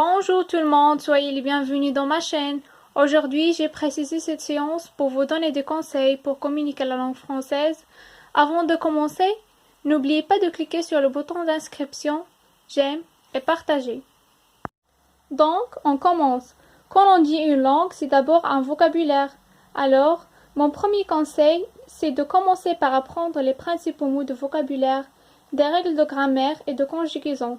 Bonjour tout le monde, soyez les bienvenus dans ma chaîne. Aujourd'hui, j'ai précisé cette séance pour vous donner des conseils pour communiquer la langue française. Avant de commencer, n'oubliez pas de cliquer sur le bouton d'inscription, j'aime et partager. Donc, on commence. Quand on dit une langue, c'est d'abord un vocabulaire. Alors, mon premier conseil, c'est de commencer par apprendre les principaux mots de vocabulaire, des règles de grammaire et de conjugaison.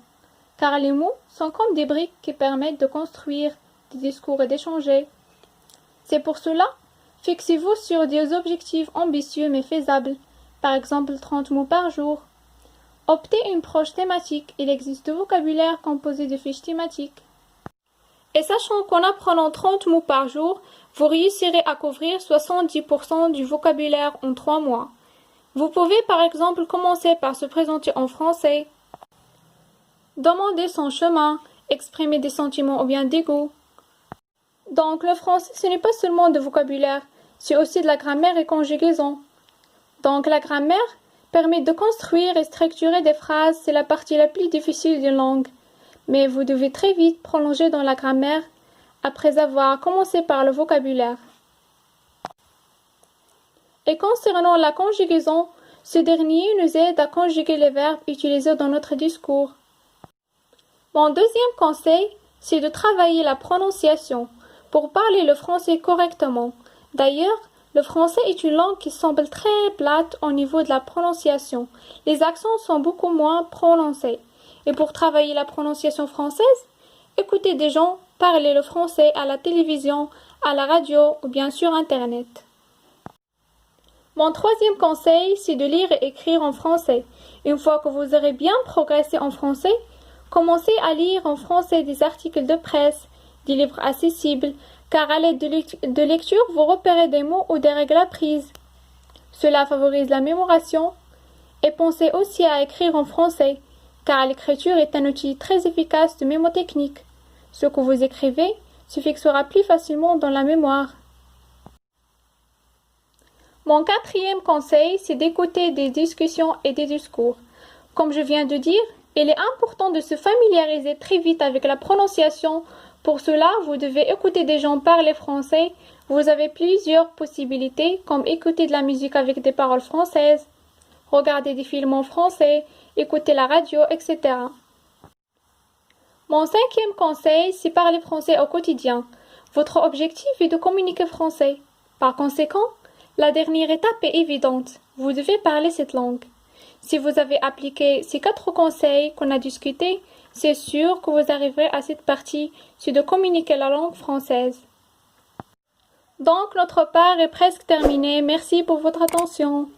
Car les mots sont comme des briques qui permettent de construire des discours et d'échanger. C'est pour cela, fixez-vous sur des objectifs ambitieux mais faisables, par exemple 30 mots par jour. Optez une proche thématique, il existe du vocabulaire composé de fiches thématiques. Et sachant qu'en apprenant 30 mots par jour, vous réussirez à couvrir 70% du vocabulaire en 3 mois. Vous pouvez par exemple commencer par se présenter en français, demander son chemin, exprimer des sentiments ou bien des goûts. Donc le français, ce n'est pas seulement de vocabulaire, c'est aussi de la grammaire et conjugaison. Donc la grammaire permet de construire et structurer des phrases, c'est la partie la plus difficile d'une langue. Mais vous devez très vite prolonger dans la grammaire après avoir commencé par le vocabulaire. Et concernant la conjugaison, ce dernier nous aide à conjuguer les verbes utilisés dans notre discours. Mon deuxième conseil, c'est de travailler la prononciation pour parler le français correctement. D'ailleurs, le français est une langue qui semble très plate au niveau de la prononciation. Les accents sont beaucoup moins prononcés. Et pour travailler la prononciation française, écoutez des gens parler le français à la télévision, à la radio ou bien sur Internet. Mon troisième conseil, c'est de lire et écrire en français. Une fois que vous aurez bien progressé en français, commencez à lire en français des articles de presse, des livres accessibles, car à l'aide de lecture, vous repérez des mots ou des règles apprises. Cela favorise la mémoration. Et pensez aussi à écrire en français, car l'écriture est un outil très efficace de mémotechnique. Ce que vous écrivez se fixera plus facilement dans la mémoire. Mon quatrième conseil, c'est d'écouter des discussions et des discours. Comme je viens de dire, il est important de se familiariser très vite avec la prononciation. Pour cela, vous devez écouter des gens parler français. Vous avez plusieurs possibilités, comme écouter de la musique avec des paroles françaises, regarder des films en français, écouter la radio, etc. Mon cinquième conseil, c'est parler français au quotidien. Votre objectif est de communiquer français. Par conséquent, la dernière étape est évidente. Vous devez parler cette langue. Si vous avez appliqué ces 4 conseils qu'on a discutés, c'est sûr que vous arriverez à cette partie, c'est de communiquer la langue française. Donc, notre part est presque terminée. Merci pour votre attention.